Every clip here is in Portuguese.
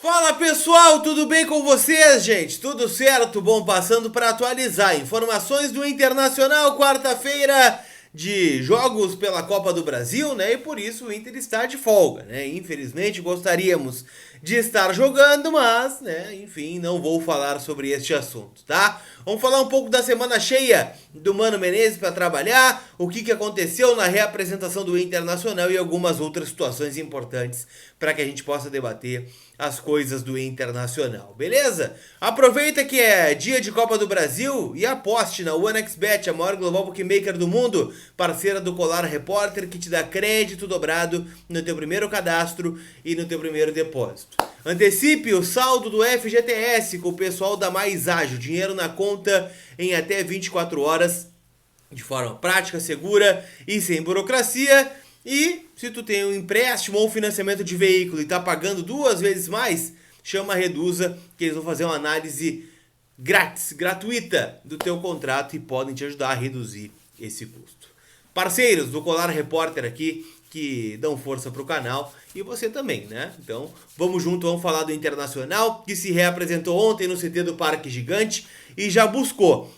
Fala pessoal, tudo bem com vocês, gente? Tudo certo? Bom, passando para atualizar informações do Internacional, quarta-feira de jogos pela Copa do Brasil, né? E por isso o Inter está de folga, né? Infelizmente gostaríamos de estar jogando, mas, né, enfim, não vou falar sobre este assunto, tá? Vamos falar um pouco da semana cheia do Mano Menezes para trabalhar, o que aconteceu na reapresentação do Internacional e algumas outras situações importantes para que a gente possa debater as coisas do Internacional, beleza? Aproveita que é dia de Copa do Brasil e aposte na OneXBet, a maior global bookmaker do mundo, parceira do Colar Repórter, que te dá crédito dobrado no teu primeiro cadastro e no teu primeiro depósito. Antecipe o saldo do FGTS com o pessoal da Mais Ágil, dinheiro na conta em até 24 horas, de forma prática, segura e sem burocracia. E se tu tem um empréstimo ou financiamento de veículo e tá pagando 2 vezes mais, chama a Reduza, que eles vão fazer uma análise grátis, gratuita do teu contrato e podem te ajudar a reduzir esse custo. Parceiros do Colar Repórter aqui, que dão força pro canal, e você também, né? Então, vamos junto, vamos falar do Internacional, que se reapresentou ontem no CT do Parque Gigante e já buscou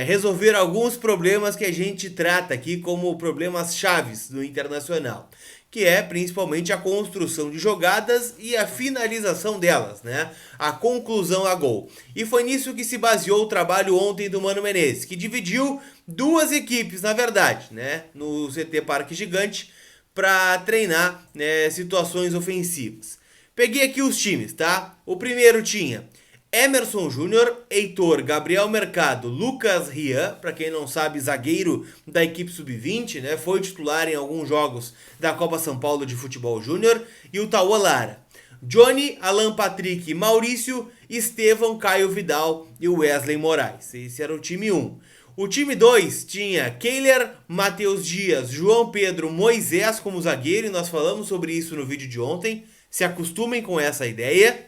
resolver alguns problemas que a gente trata aqui como problemas chaves do Internacional, que é principalmente a construção de jogadas e a finalização delas, né? A conclusão a gol. E foi nisso que se baseou o trabalho ontem do Mano Menezes, que dividiu duas equipes, na verdade, né? No CT Parque Gigante, para treinar, né, situações ofensivas. Peguei aqui os times, tá? O primeiro tinha Emerson Júnior, Heitor, Gabriel Mercado, Lucas Rian, para quem não sabe, zagueiro da equipe sub-20, né? Foi titular em alguns jogos da Copa São Paulo de Futebol Júnior, e o Tauan Lara. Johnny, Alan Patrick, Maurício, Estevão, Caio Vidal e Wesley Moraes. Esse era o time 1. O time 2 tinha Keiler, Matheus Dias, João Pedro, Moisés como zagueiro, e nós falamos sobre isso no vídeo de ontem. Se acostumem com essa ideia.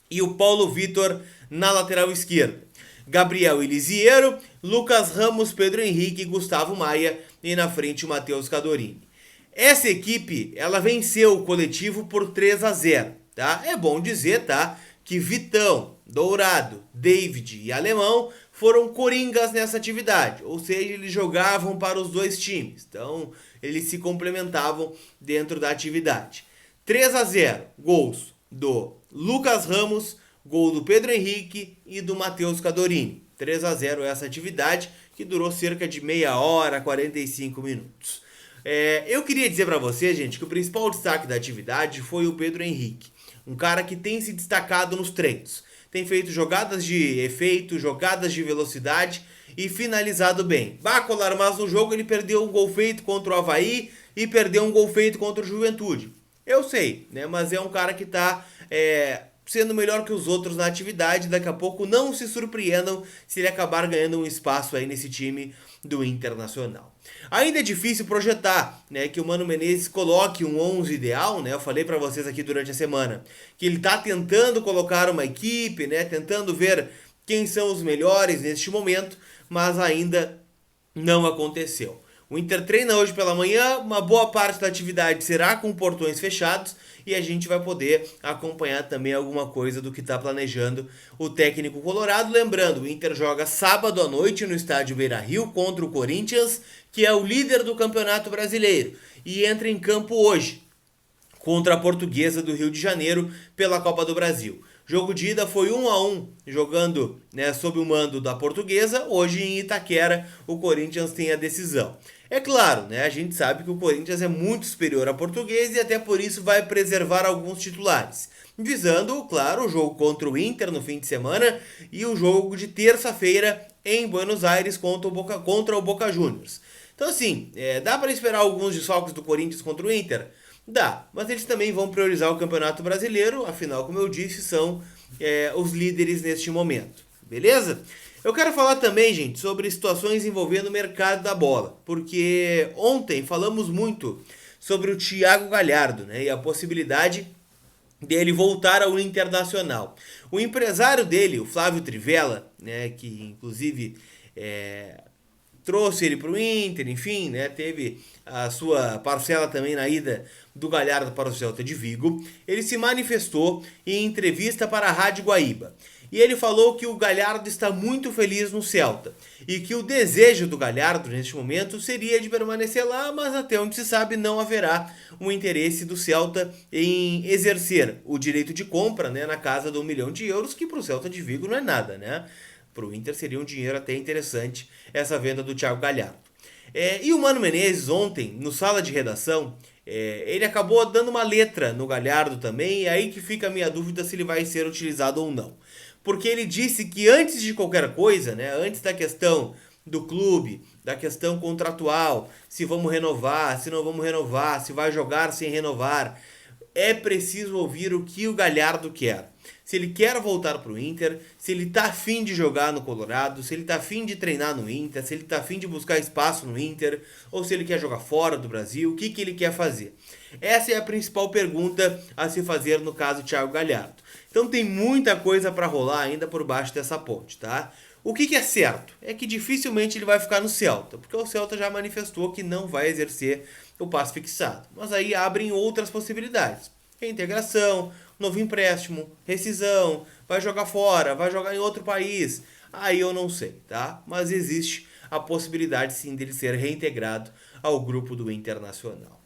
E o Paulo Vitor na lateral esquerda. Gabriel Elisiero, Lucas Ramos, Pedro Henrique e Gustavo Maia. E na frente o Matheus Cadorini. Essa equipe, ela venceu o coletivo por 3-0, tá? É bom dizer, tá, que Vitão, Dourado, David e Alemão foram coringas nessa atividade, ou seja, eles jogavam para os dois times, então eles se complementavam dentro da atividade. 3-0, gols do Lucas Ramos, gol do Pedro Henrique e do Matheus Cadorini. 3-0 essa atividade, que durou cerca de meia hora, 45 minutos. Eu queria dizer para você, gente, que o principal destaque da atividade foi o Pedro Henrique, um cara que tem se destacado nos treinos. Tem feito jogadas de efeito, jogadas de velocidade e finalizado bem. Bacolar, mas no jogo ele perdeu um gol feito contra o Avaí e perdeu um gol feito contra o Juventude. Eu sei, né? Mas é um cara que está sendo melhor que os outros na atividade. Daqui a pouco não se surpreendam se ele acabar ganhando um espaço aí nesse time do Internacional. Ainda é difícil projetar, né, que o Mano Menezes coloque um 11 ideal, né? Eu falei para vocês aqui durante a semana que ele está tentando colocar uma equipe, né, tentando ver quem são os melhores neste momento, mas ainda não aconteceu. O Inter treina hoje pela manhã, uma boa parte da atividade será com portões fechados e a gente vai poder acompanhar também alguma coisa do que está planejando o técnico colorado. Lembrando, o Inter joga sábado à noite no estádio Beira-Rio contra o Corinthians, que é o líder do Campeonato Brasileiro, e entra em campo hoje contra a Portuguesa do Rio de Janeiro pela Copa do Brasil. Jogo de ida foi 1-1, jogando, né, sob o mando da Portuguesa. Hoje em Itaquera o Corinthians tem a decisão. É claro, né, a gente sabe que o Corinthians é muito superior à Portuguesa e até por isso vai preservar alguns titulares, visando, claro, o jogo contra o Inter no fim de semana e o jogo de terça-feira em Buenos Aires contra o Boca Juniors. Então assim, dá para esperar alguns desfalques do Corinthians contra o Inter? Dá, mas eles também vão priorizar o Campeonato Brasileiro, afinal, como eu disse, são os líderes neste momento, beleza? Eu quero falar também, gente, sobre situações envolvendo o mercado da bola, porque ontem falamos muito sobre o Thiago Galhardo, né, e a possibilidade dele voltar ao Internacional. O empresário dele, o Flávio Trivela, né, que inclusive trouxe ele para o Inter, enfim, né, teve a sua parcela também na ida do Galhardo para o Celta de Vigo. Ele se manifestou em entrevista para a Rádio Guaíba. E ele falou que o Galhardo está muito feliz no Celta e que o desejo do Galhardo neste momento seria de permanecer lá, mas até onde se sabe não haverá um interesse do Celta em exercer o direito de compra, né, na casa de €1 milhão, que para o Celta de Vigo não é nada, né? Para o Inter seria um dinheiro até interessante essa venda do Thiago Galhardo. E o Mano Menezes ontem, no sala de redação, ele acabou dando uma letra no Galhardo também, e aí que fica a minha dúvida se ele vai ser utilizado ou não. Porque ele disse que antes de qualquer coisa, né, antes da questão do clube, da questão contratual, se vamos renovar, se não vamos renovar, se vai jogar sem renovar, é preciso ouvir o que o Galhardo quer. Se ele quer voltar para o Inter, se ele está afim de jogar no Colorado, se ele está afim de treinar no Inter, se ele está afim de buscar espaço no Inter, ou se ele quer jogar fora do Brasil, o que ele quer fazer? Essa é a principal pergunta a se fazer no caso Thiago Galhardo. Então tem muita coisa para rolar ainda por baixo dessa ponte, tá? O que é certo é que dificilmente ele vai ficar no Celta, porque o Celta já manifestou que não vai exercer o passe fixado. Mas aí abrem outras possibilidades. Reintegração, novo empréstimo, rescisão, vai jogar fora, vai jogar em outro país. Aí eu não sei, tá? Mas existe a possibilidade sim dele ser reintegrado ao grupo do Internacional.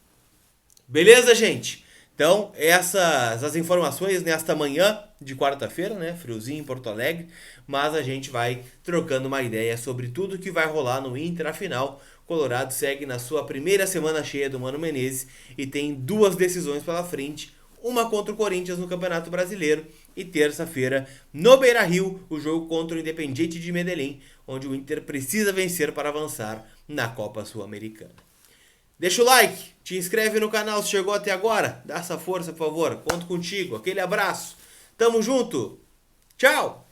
Beleza, gente? Então, essas as informações nesta manhã de quarta-feira, né? Friozinho em Porto Alegre, mas a gente vai trocando uma ideia sobre tudo que vai rolar no Inter. Afinal, Colorado segue na sua primeira semana cheia do Mano Menezes e tem 2 decisões pela frente, uma contra o Corinthians no Campeonato Brasileiro e terça-feira no Beira-Rio, o jogo contra o Independiente de Medellín, onde o Inter precisa vencer para avançar na Copa Sul-Americana. Deixa o like, te inscreve no canal se chegou até agora, dá essa força por favor, conto contigo, aquele abraço, tamo junto, tchau!